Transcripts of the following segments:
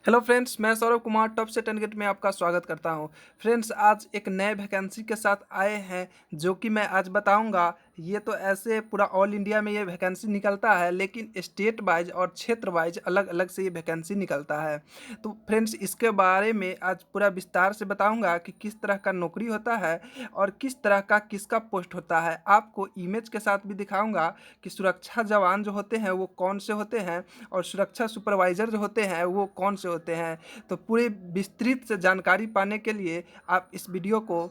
Hello friends, मैं Saurabh Kumar top से 10 gate में आपका स्वागत करता हूं। फ्रेंड्स, आज एक नए वैकेंसी के साथ आए हैं जो कि मैं आज बताऊंगा। ये तो ऐसे पूरा ऑल इंडिया में ये वैकेंसी निकलता है, लेकिन स्टेट वाइज और क्षेत्र वाइज अलग अलग से ये वैकेंसी निकलता है। तो फ्रेंड्स, इसके बारे में आज पूरा विस्तार से बताऊंगा कि किस तरह का नौकरी होता है और किस तरह का किसका पोस्ट होता है। आपको इमेज के साथ भी दिखाऊंगा कि सुरक्षा जवान जो होते हैं वो कौन से होते हैं और सुरक्षा सुपरवाइज़र जो होते हैं वो कौन से होते हैं। तो पूरी विस्तृत से जानकारी पाने के लिए आप इस वीडियो को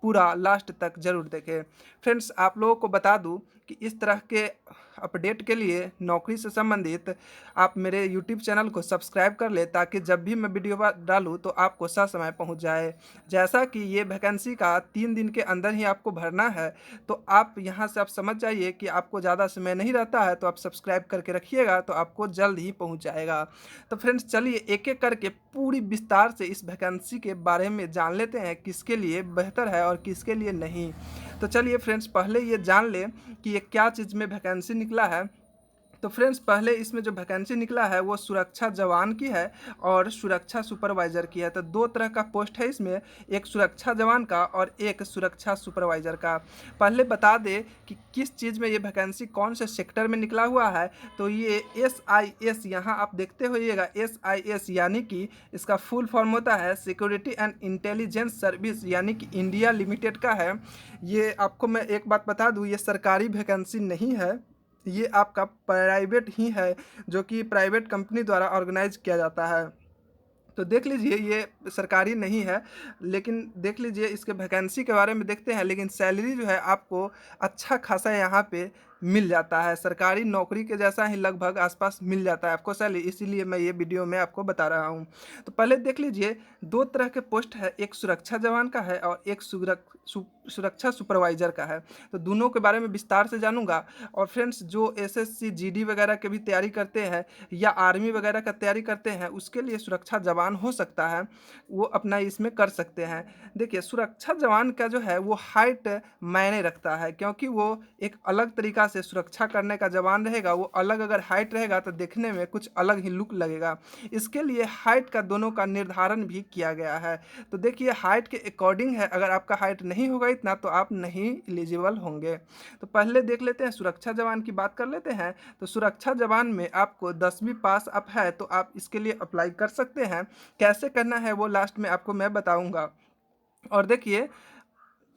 पूरा लास्ट तक ज़रूर देखें। फ्रेंड्स, आप लोगों को बता दूं कि इस तरह के अपडेट के लिए नौकरी से संबंधित आप मेरे यूट्यूब चैनल को सब्सक्राइब कर ले, ताकि जब भी मैं वीडियो डालूँ तो आपको ससमय पहुंच जाए। जैसा कि ये वैकेंसी का 3 दिन के अंदर ही आपको भरना है, तो आप यहाँ से आप समझ जाइए कि आपको ज़्यादा समय नहीं रहता है, तो आप सब्सक्राइब करके रखिएगा तो आपको जल्द ही पहुँच जाएगा। तो फ्रेंड्स, चलिए एक एक करके पूरी विस्तार से इस वैकेंसी के बारे में जान लेते हैं, किसके लिए बेहतर है और किसके लिए नहीं। तो चलिए फ्रेंड्स, पहले ये जान लें कि ये क्या चीज़ में वैकेंसी निकला है। तो फ्रेंड्स, पहले इसमें जो वैकेंसी निकला है वो सुरक्षा जवान की है और सुरक्षा सुपरवाइज़र की है। तो दो तरह का पोस्ट है इसमें, एक सुरक्षा जवान का और एक सुरक्षा सुपरवाइज़र का। पहले बता दें कि किस चीज़ में ये वैकेंसी कौन से सेक्टर में निकला हुआ है। तो ये SIS, यहाँ आप देखते होइएगा SIS, यानी कि इसका फुल फॉर्म होता है सिक्योरिटी एंड इंटेलिजेंस सर्विस, यानी कि इंडिया लिमिटेड का है। ये आपको मैं एक बात बता दूँ, ये सरकारी वैकेंसी नहीं है, ये आपका प्राइवेट ही है, जो कि प्राइवेट कंपनी द्वारा ऑर्गेनाइज किया जाता है। तो देख लीजिए, ये सरकारी नहीं है, लेकिन देख लीजिए इसके वैकेंसी के बारे में देखते हैं। लेकिन सैलरी जो है आपको अच्छा खासा यहाँ पे मिल जाता है, सरकारी नौकरी के जैसा ही लगभग आसपास मिल जाता है आपको सैलरी, इसीलिए मैं ये वीडियो में आपको बता रहा हूँ। तो पहले देख लीजिए, दो तरह के पोस्ट है, एक सुरक्षा जवान का है और एक सुरक्षा सुपरवाइजर का है। तो दोनों के बारे में विस्तार से जानूंगा। और फ्रेंड्स, जो SSC GD वगैरह के भी तैयारी करते हैं या आर्मी वगैरह का तैयारी करते हैं, उसके लिए सुरक्षा जवान हो सकता है, वो अपना इसमें कर सकते हैं। देखिए, सुरक्षा जवान का जो है वो हाइट मायने रखता है, क्योंकि वो एक अलग तरीका से सुरक्षा करने का जवान रहेगा। वो अलग अगर हाइट रहेगा तो देखने में कुछ अलग ही लुक लगेगा। इसके लिए हाइट का दोनों का निर्धारण भी किया गया है। तो देखिए, हाइट के अकॉर्डिंग है, अगर आपका हाइट नहीं होगा इतना तो आप नहीं एलिजिबल होंगे। तो पहले देख लेते हैं, सुरक्षा जवान की बात कर लेते हैं। तो सुरक्षा जवान में आपको 10वीं पास अप है तो आप इसके लिए अप्लाई कर सकते हैं। कैसे करना है वो लास्ट में आपको मैं बताऊंगा। और देखिए,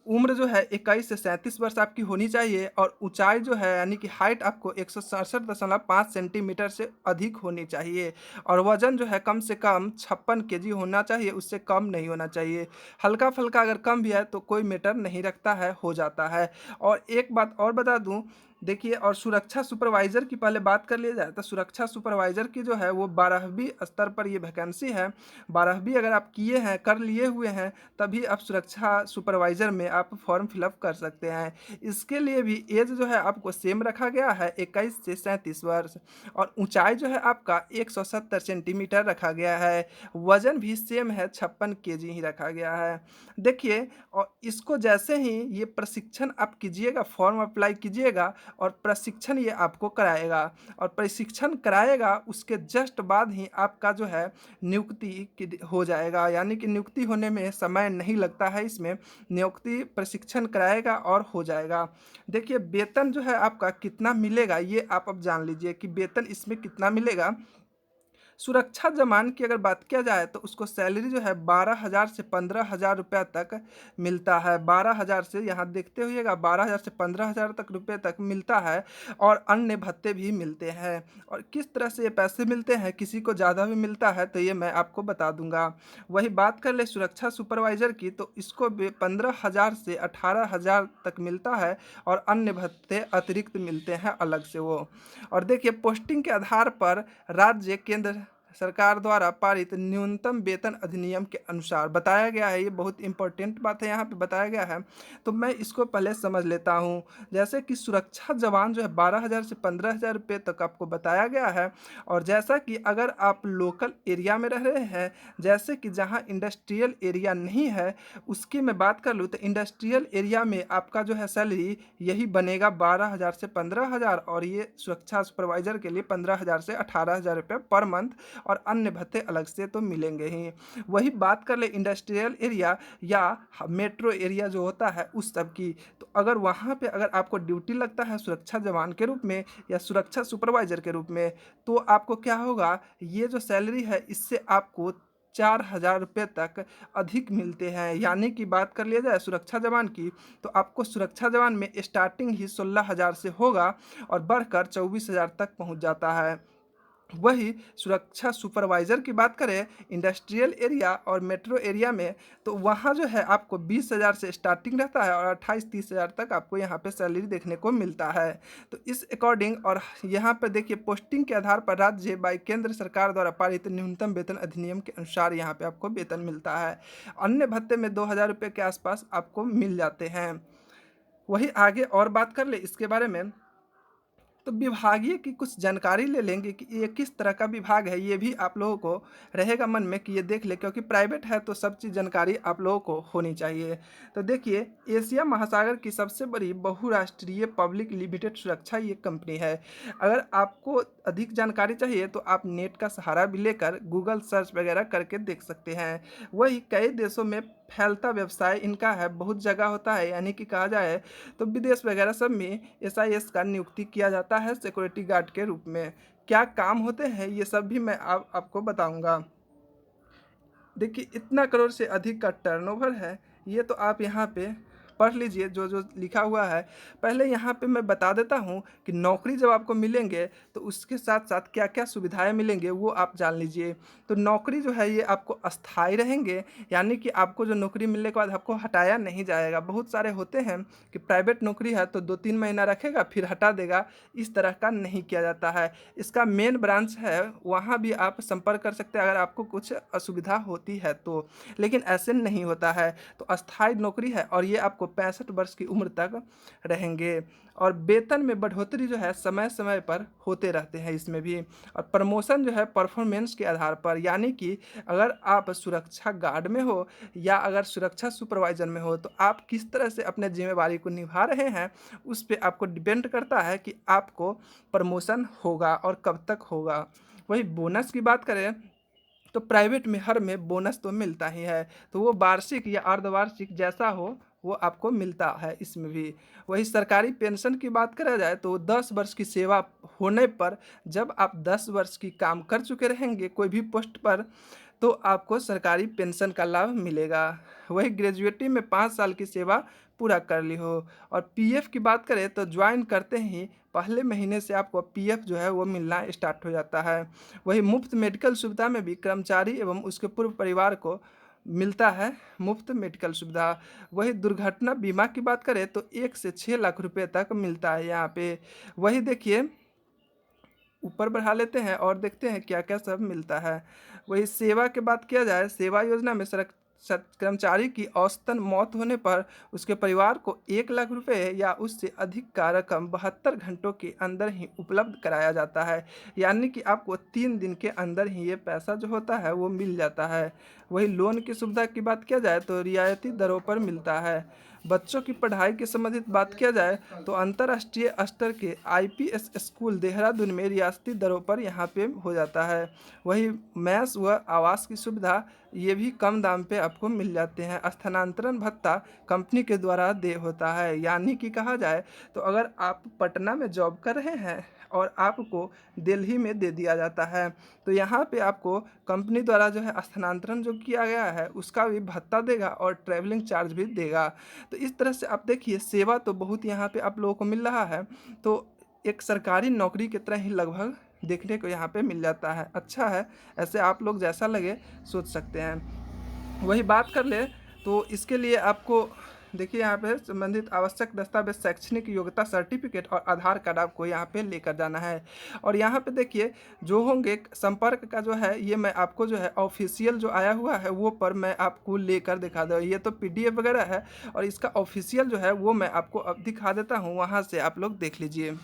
उम्र जो है 21 से 37 वर्ष आपकी होनी चाहिए और ऊंचाई जो है यानी कि हाइट आपको 167.5 सेंटीमीटर से अधिक होनी चाहिए। और वजन जो है कम से कम 56 kg होना चाहिए, उससे कम नहीं होना चाहिए। हल्का फुल्का अगर कम भी है तो कोई मैटर नहीं रखता है, हो जाता है। और एक बात और बता दूं, देखिए, और सुरक्षा सुपरवाइज़र की पहले बात कर लिया जाए तो सुरक्षा सुपरवाइज़र की जो है वो 12वीं स्तर पर ये वैकेंसी है। 12वीं अगर आप किए हैं, कर लिए हुए हैं, तभी आप सुरक्षा सुपरवाइज़र में आप फॉर्म फिलअप कर सकते हैं। इसके लिए भी एज जो है आपको सेम रखा गया है, 21 से 37 वर्ष। और ऊंचाई जो है आपका 170 सेंटीमीटर रखा गया है। वजन भी सेम है, 56 kg ही रखा गया है। देखिए, और इसको जैसे ही ये प्रशिक्षण आप कीजिएगा, फॉर्म अप्लाई कीजिएगा और प्रशिक्षण ये आपको कराएगा। और प्रशिक्षण कराएगा उसके जस्ट बाद ही आपका जो है नियुक्ति हो जाएगा, यानी कि नियुक्ति होने में समय नहीं लगता है इसमें। नियुक्ति प्रशिक्षण कराएगा और हो जाएगा। देखिए, वेतन जो है आपका कितना मिलेगा ये आप अब जान लीजिए कि वेतन इसमें कितना मिलेगा। सुरक्षा जवान की अगर बात किया जाए तो उसको सैलरी जो है 12,000 से 15,000 रुपया तक मिलता है। 12,000 से, यहाँ देखते होइएगा, 12,000 से 15,000 तक रुपये तक मिलता है। और अन्य भत्ते भी मिलते हैं। और किस तरह से ये पैसे मिलते हैं, किसी को ज़्यादा भी मिलता है तो ये मैं आपको बता दूंगा। वही बात कर ले सुरक्षा सुपरवाइज़र की, तो इसको भी 15,000 से 18,000 तक मिलता है और अन्य भत्ते अतिरिक्त मिलते हैं अलग से वो। और देखिए, पोस्टिंग के आधार पर राज्य केंद्र सरकार द्वारा पारित न्यूनतम वेतन अधिनियम के अनुसार बताया गया है। ये बहुत इंपॉर्टेंट बात है, यहाँ पे बताया गया है। तो मैं इसको पहले समझ लेता हूँ। जैसे कि सुरक्षा जवान जो है 12,000 से 15,000 रुपये तक आपको बताया गया है। और जैसा कि अगर आप लोकल एरिया में रह रहे हैं, जैसे कि जहाँ इंडस्ट्रियल एरिया नहीं है, उसकी मैं बात कर लूँ तो इंडस्ट्रियल एरिया में आपका जो है सैलरी यही बनेगा 12,000 से 15,000। और ये सुरक्षा सुपरवाइज़र के लिए 15,000 से 18,000 रुपये पर मंथ। और अन्य भत्ते अलग से तो मिलेंगे ही। वही बात कर ले इंडस्ट्रियल एरिया या मेट्रो एरिया जो होता है उस सब की, तो अगर वहाँ पे अगर आपको ड्यूटी लगता है सुरक्षा जवान के रूप में या सुरक्षा सुपरवाइजर के रूप में, तो आपको क्या होगा, ये जो सैलरी है इससे आपको 4,000 रुपये तक अधिक मिलते हैं। यानी कि बात कर लिया जाए सुरक्षा जवान की, तो आपको सुरक्षा जवान में स्टार्टिंग ही 16,000 से होगा और बढ़कर 24,000 तक पहुंच जाता है। वही सुरक्षा सुपरवाइज़र की बात करें इंडस्ट्रियल एरिया और मेट्रो एरिया में, तो वहाँ जो है आपको 20,000 से स्टार्टिंग रहता है और 28-30,000 तक आपको यहाँ पे सैलरी देखने को मिलता है। तो इस अकॉर्डिंग और यहाँ पर देखिए पोस्टिंग के आधार पर राज्य बाई केंद्र सरकार द्वारा पारित न्यूनतम वेतन अधिनियम के अनुसार यहाँ पे आपको वेतन मिलता है। अन्य भत्ते में 2,000 रुपये के आसपास आपको मिल जाते हैं। वही आगे और बात कर ले इसके बारे में, तो विभागीय की कुछ जानकारी ले लेंगे कि ये किस तरह का विभाग है, ये भी आप लोगों को रहेगा मन में कि ये देख ले, क्योंकि प्राइवेट है तो सब चीज़ जानकारी आप लोगों को होनी चाहिए। तो देखिए एशिया महासागर की सबसे बड़ी बहुराष्ट्रीय पब्लिक लिमिटेड सुरक्षा ये कंपनी है। अगर आपको अधिक जानकारी चाहिए तो आप नेट का सहारा भी लेकर गूगल सर्च वगैरह करके देख सकते हैं। वही कई देशों में फैलता व्यवसाय इनका है, बहुत जगह होता है, यानी कि कहा जाए तो विदेश वगैरह सब में एसआईएस का नियुक्ति किया जाता है सिक्योरिटी गार्ड के रूप में। क्या काम होते हैं ये सब भी मैं आपको बताऊंगा। देखिए इतना करोड़ से अधिक का टर्नओवर है, ये तो आप यहाँ पे पढ़ लीजिए जो जो लिखा हुआ है। पहले यहाँ पे मैं बता देता हूँ कि नौकरी जब आपको मिलेंगे तो उसके साथ साथ क्या क्या सुविधाएं मिलेंगे वो आप जान लीजिए। तो नौकरी जो है ये आपको अस्थाई रहेंगे, यानी कि आपको जो नौकरी मिलने के बाद आपको हटाया नहीं जाएगा। बहुत सारे होते हैं कि प्राइवेट नौकरी है तो 2-3 महीना रखेगा फिर हटा देगा, इस तरह का नहीं किया जाता है। इसका मेन ब्रांच है, वहाँ भी आप संपर्क कर सकते हैं अगर आपको कुछ असुविधा होती है तो, लेकिन ऐसे नहीं होता है। तो अस्थायी नौकरी है और ये आपको 65 वर्ष की उम्र तक रहेंगे। और वेतन में बढ़ोतरी जो है समय समय पर होते रहते हैं इसमें भी। और प्रमोशन जो है परफॉर्मेंस के आधार पर, यानी कि अगर आप सुरक्षा गार्ड में हो या अगर सुरक्षा सुपरवाइजर में हो तो आप किस तरह से अपने जिम्मेवारी को निभा रहे हैं उस पर आपको डिपेंड करता है कि आपको प्रमोशन होगा और कब तक होगा। वही बोनस की बात करें तो प्राइवेट में हर में बोनस तो मिलता ही है, तो वो वार्षिक या अर्धवार्षिक जैसा हो वो आपको मिलता है इसमें भी। वही सरकारी पेंशन की बात करा जाए तो 10 वर्ष की सेवा होने पर, जब आप 10 वर्ष की काम कर चुके रहेंगे कोई भी पोस्ट पर, तो आपको सरकारी पेंशन का लाभ मिलेगा। वही ग्रेजुएटी में 5 साल की सेवा पूरा कर ली हो। और पीएफ की बात करें तो ज्वाइन करते ही पहले महीने से आपको पीएफ जो है वो मिलना स्टार्ट हो जाता है। वही मुफ्त मेडिकल सुविधा में भी कर्मचारी एवं उसके पूर्व परिवार को मिलता है मुफ्त मेडिकल सुविधा। वही दुर्घटना बीमा की बात करें तो 1 से 6 लाख रुपए तक मिलता है यहाँ पे। वही देखिए ऊपर बढ़ा लेते हैं और देखते हैं क्या क्या सब मिलता है। वही सेवा की बात किया जाए, सेवा योजना में कर्मचारी की औसतन मौत होने पर उसके परिवार को 1 लाख रुपए या उससे अधिक का रकम 72 घंटों के अंदर ही उपलब्ध कराया जाता है। यानी कि आपको 3 दिन के अंदर ही ये पैसा जो होता है वो मिल जाता है। वही लोन की सुविधा की बात किया जाए तो रियायती दरों पर मिलता है। बच्चों की पढ़ाई के संबंधित बात किया जाए तो अंतर्राष्ट्रीय स्तर के आईपीएस स्कूल देहरादून में रियासती दरों पर यहाँ पे हो जाता है। वही मैस व आवास की सुविधा ये भी कम दाम पे आपको मिल जाते हैं। स्थानांतरण भत्ता कंपनी के द्वारा दे होता है, यानी कि कहा जाए तो अगर आप पटना में जॉब कर रहे हैं और आपको दिल्ली में दे दिया जाता है तो यहाँ पे आपको कंपनी द्वारा जो है स्थानांतरण जो किया गया है उसका भी भत्ता देगा और ट्रैवलिंग चार्ज भी देगा। तो इस तरह से आप देखिए सेवा तो बहुत यहाँ पे आप लोगों को मिल रहा है, तो एक सरकारी नौकरी की तरह ही लगभग देखने को यहाँ पे मिल जाता है। अच्छा है, ऐसे आप लोग जैसा लगे सोच सकते हैं। वही बात कर ले तो इसके लिए आपको देखिए यहाँ पे संबंधित आवश्यक दस्तावेज शैक्षणिक योग्यता सर्टिफिकेट और आधार कार्ड आपको यहाँ पे लेकर जाना है। और यहाँ पे देखिए जो होंगे संपर्क का जो है ये मैं आपको जो है ऑफिशियल जो आया हुआ है वो पर मैं आपको लेकर दिखा दूँ। ये तो पीडीएफ वगैरह है और इसका ऑफिशियल जो है वो मैं आपको अब दिखा देता हूँ, वहाँ से आप लोग देख लीजिए।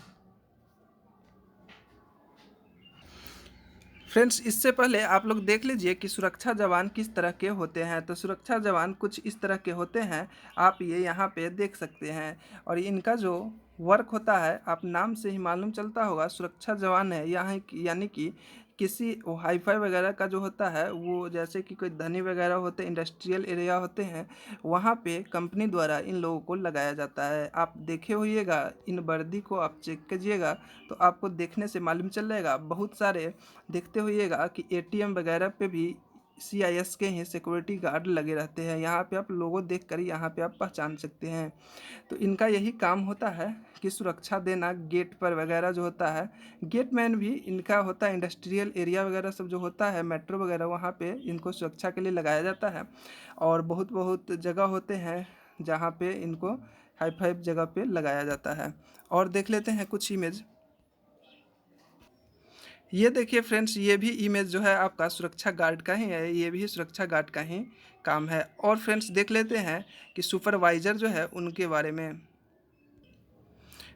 फ्रेंड्स इससे पहले आप लोग देख लीजिए कि सुरक्षा जवान किस तरह के होते हैं। तो सुरक्षा जवान कुछ इस तरह के होते हैं, आप ये यहाँ पे देख सकते हैं। और इनका जो वर्क होता है आप नाम से ही मालूम चलता होगा सुरक्षा जवान है यहाँ यानी कि किसी वो हाई-फाई वगैरह का जो होता है वो जैसे कि कोई धनी वगैरह होते हैं, इंडस्ट्रियल एरिया होते हैं, वहाँ पे कंपनी द्वारा इन लोगों को लगाया जाता है। आप देखे होइएगा, इन वर्दी को आप चेक कीजिएगा तो आपको देखने से मालूम चल जाएगा। बहुत सारे देखते होइएगा कि एटीएम वगैरह पे भी सीआईएस के ही सिक्योरिटी गार्ड लगे रहते हैं। यहाँ पे आप लोगो देख कर यहाँ पे आप पहचान सकते हैं। तो इनका यही काम होता है कि सुरक्षा देना गेट पर वगैरह जो होता है। गेटमैन भी इनका होता है, इंडस्ट्रियल एरिया वगैरह सब जो होता है, मेट्रो वगैरह, वहाँ पे इनको सुरक्षा के लिए लगाया जाता है। और बहुत बहुत जगह होते हैं जहाँ पे इनको हाई फाई जगह पे लगाया जाता है। और देख लेते हैं कुछ इमेज। ये देखिए फ्रेंड्स, ये भी इमेज जो है आपका सुरक्षा गार्ड का ही है, ये भी सुरक्षा गार्ड का ही काम है। और फ्रेंड्स देख लेते हैं कि सुपरवाइज़र जो है उनके बारे में।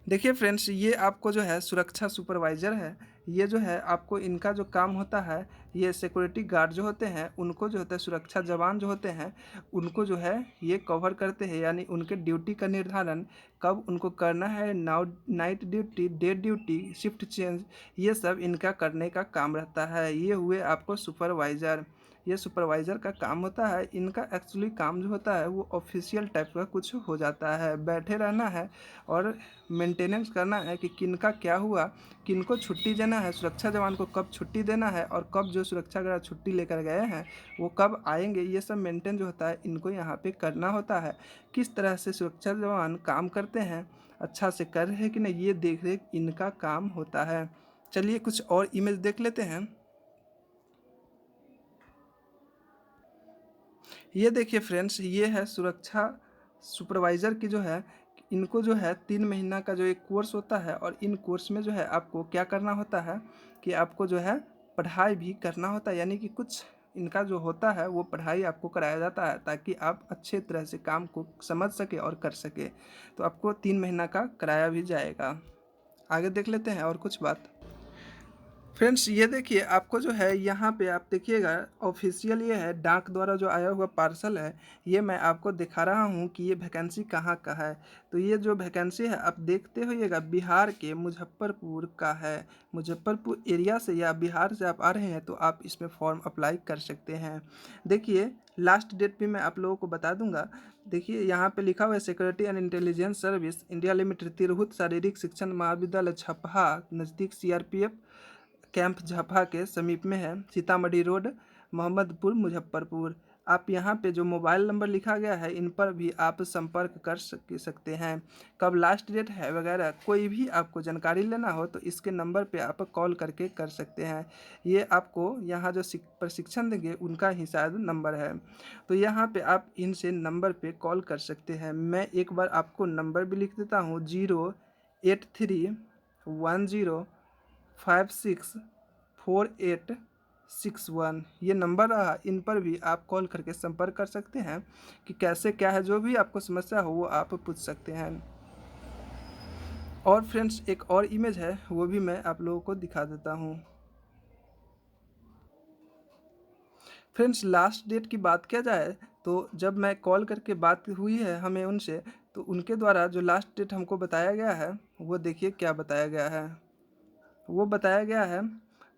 देखिए फ्रेंड्स, ये आपको जो है सुरक्षा सुपरवाइज़र है। ये जो है आपको इनका जो काम होता है, ये सिक्योरिटी गार्ड जो होते हैं उनको जो होता है, सुरक्षा जवान जो होते हैं उनको जो है ये कवर करते हैं। यानी उनके ड्यूटी का निर्धारण कब उनको करना है, night duty, day duty, shift change, ये सब इनका करने का काम रहता है। ये हुए आपको सुपरवाइज़र। ये सुपरवाइज़र का काम होता है। इनका एक्चुअली काम जो होता है वो ऑफिशियल टाइप का कुछ हो जाता है। बैठे रहना है और मेंटेनेंस करना है कि किनका क्या हुआ, किनको छुट्टी देना है, सुरक्षा जवान को कब छुट्टी देना है, और कब जो सुरक्षा गार्ड छुट्टी लेकर गए हैं वो कब आएंगे। ये सब मेंटेन जो होता है इनको यहाँ पे करना होता है। किस तरह से सुरक्षा जवान काम करते हैं, अच्छा से कर रहे हैं कि नहीं, ये देख रेख इनका काम होता है। चलिए कुछ और इमेज देख लेते हैं। ये देखिए फ्रेंड्स, ये है सुरक्षा सुपरवाइज़र की जो है, इनको जो है 3 महीना का जो एक कोर्स होता है, और इन कोर्स में जो है आपको क्या करना होता है कि आपको जो है पढ़ाई भी करना होता है। यानी कि कुछ इनका जो होता है वो पढ़ाई आपको कराया जाता है ताकि आप अच्छे तरह से काम को समझ सके और कर सके। तो आपको 3 महीना का कराया भी जाएगा। आगे देख लेते हैं और कुछ बात। फ्रेंड्स ये देखिए, आपको जो है यहाँ पे आप देखिएगा, ऑफिशियल ये है, डाक द्वारा जो आया हुआ पार्सल है। ये मैं आपको दिखा रहा हूँ कि ये वैकेंसी कहाँ का है। तो ये जो वैकेंसी है आप देखते होइएगा, बिहार के मुजफ्फरपुर का है। मुजफ्फरपुर एरिया से या बिहार से आप आ रहे हैं तो आप इसमें फॉर्म अप्लाई कर सकते हैं। देखिए लास्ट डेट भी मैं आप लोगों को बता दूंगा। देखिए यहाँ पे लिखा हुआ है, security and intelligence service India limited, Tirhut शारीरिक शिक्षण महाविद्यालय छपहा, नज़दीक सीआरपीएफ कैंप झापा के समीप में है, सीतामढ़ी रोड, मोहम्मदपुर, मुजफ्फरपुर। आप यहाँ पे जो मोबाइल नंबर लिखा गया है इन पर भी आप संपर्क कर सकते हैं। कब लास्ट डेट है वगैरह कोई भी आपको जानकारी लेना हो तो इसके नंबर पे आप कॉल करके कर सकते हैं। ये आपको यहाँ जो प्रशिक्षण देंगे उनका ही शायद नंबर है। तो यहाँ पे आप इनसे नंबर पे कॉल कर सकते हैं। मैं एक बार आपको नंबर भी लिख देता हूँ, 08310564861। ये नंबर रहा, इन पर भी आप कॉल करके संपर्क कर सकते हैं कि कैसे क्या है, जो भी आपको समस्या हो वो आप पूछ सकते हैं। और फ्रेंड्स एक और इमेज है वो भी मैं आप लोगों को दिखा देता हूँ। फ्रेंड्स लास्ट डेट की बात किया जाए तो जब मैं कॉल करके बात हुई है हमें उनसे, तो उनके द्वारा जो लास्ट डेट हमको बताया गया है वो देखिए क्या बताया गया है। वो बताया गया है,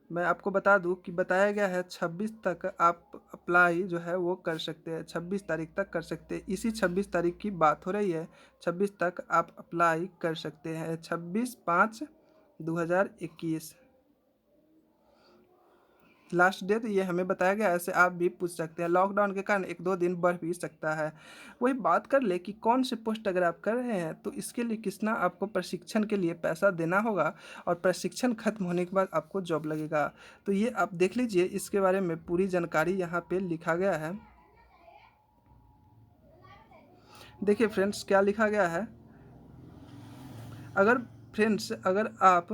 मैं आपको बता दूं कि बताया गया है 26 तक आप अप्लाई जो है वो कर सकते हैं। 26 तारीख तक कर सकते हैं, इसी 26 तारीख की बात हो रही है। 26 तक आप अप्लाई कर सकते हैं, 26/5/2021 लास्ट डेट ये हमें बताया गया। ऐसे आप भी पूछ सकते हैं, लॉकडाउन के कारण 1-2 दिन बढ़ भी सकता है। वही बात कर ले कि कौन से पोस्ट अगर आप कर रहे हैं तो इसके लिए कितना आपको प्रशिक्षण के लिए पैसा देना होगा, और प्रशिक्षण खत्म होने के बाद आपको जॉब लगेगा। तो ये आप देख लीजिए, इसके बारे में पूरी जानकारी यहाँ पे लिखा गया है। देखिए फ्रेंड्स क्या लिखा गया है। अगर आप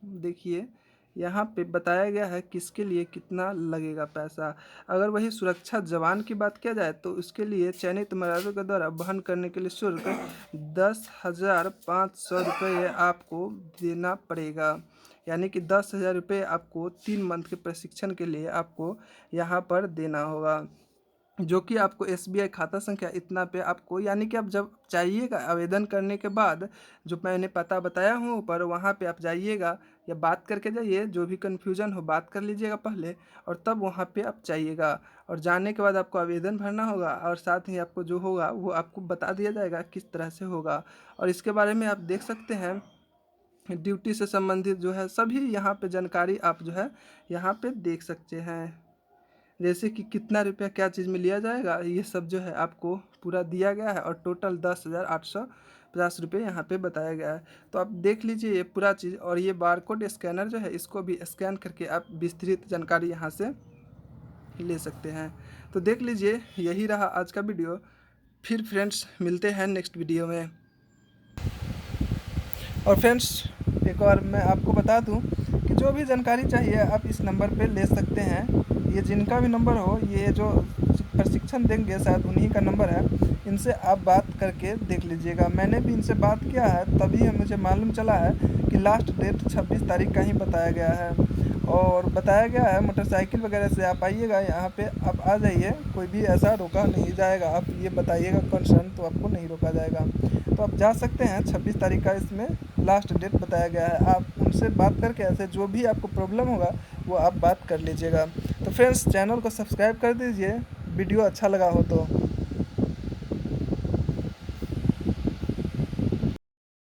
देखिए, यहाँ पे बताया गया है किसके लिए कितना लगेगा पैसा। अगर वही सुरक्षा जवान की बात किया जाए तो उसके लिए चयनित मर्यादों के द्वारा वहन करने के लिए शुल्क 10,500 रुपये आपको देना पड़ेगा। यानी कि 10,000 रुपये आपको 3 मंथ के प्रशिक्षण के लिए आपको यहाँ पर देना होगा, जो कि आपको एसबीआई खाता संख्या इतना पे आपको, यानी कि आप जब जाइएगा आवेदन करने के बाद जो मैंने पता बताया हूँ ऊपर, वहाँ पे आप जाइएगा, या बात करके जाइए, जो भी कन्फ्यूज़न हो बात कर लीजिएगा पहले और तब वहाँ पे आप जाइएगा। और जाने के बाद आपको आवेदन भरना होगा और साथ ही आपको जो होगा वो आपको बता दिया जाएगा किस तरह से होगा। और इसके बारे में आप देख सकते हैं, ड्यूटी से संबंधित जो है सभी यहाँ पे जानकारी आप जो है यहाँ पे देख सकते हैं। जैसे कि कितना रुपया क्या चीज़ में लिया जाएगा, ये सब जो है आपको पूरा दिया गया है और टोटल 10,850 रुपये यहाँ पे बताया गया है। तो आप देख लीजिए ये पूरा चीज़। और ये बारकोड स्कैनर जो है इसको भी स्कैन करके आप विस्तृत जानकारी यहाँ से ले सकते हैं। तो देख लीजिए, यही रहा आज का वीडियो। फिर फ्रेंड्स मिलते हैं नेक्स्ट वीडियो में। और फ्रेंड्स एक और मैं आपको बता दूं कि जो भी जानकारी चाहिए आप इस नंबर पे ले सकते हैं। ये जिनका भी नंबर हो, ये जो प्रशिक्षण देंगे शायद उन्हीं का नंबर है, इनसे आप बात करके देख लीजिएगा। मैंने भी इनसे बात किया है, तभी मुझे मालूम चला है कि लास्ट डेट 26 तारीख का ही बताया गया है। और बताया गया है मोटरसाइकिल वगैरह से आप आइएगा, यहाँ पे आप आ जाइए, कोई भी ऐसा रोका नहीं जाएगा। आप ये बताइएगा कंसर्न, तो आपको नहीं रोका जाएगा। तो आप जा सकते हैं, 26 तारीख का इसमें लास्ट डेट बताया गया है। आप उनसे बात करके ऐसे जो भी आपको प्रॉब्लम होगा वो आप बात कर लीजिएगा। तो फ्रेंड्स चैनल को सब्सक्राइब कर दीजिए, वीडियो अच्छा लगा हो तो।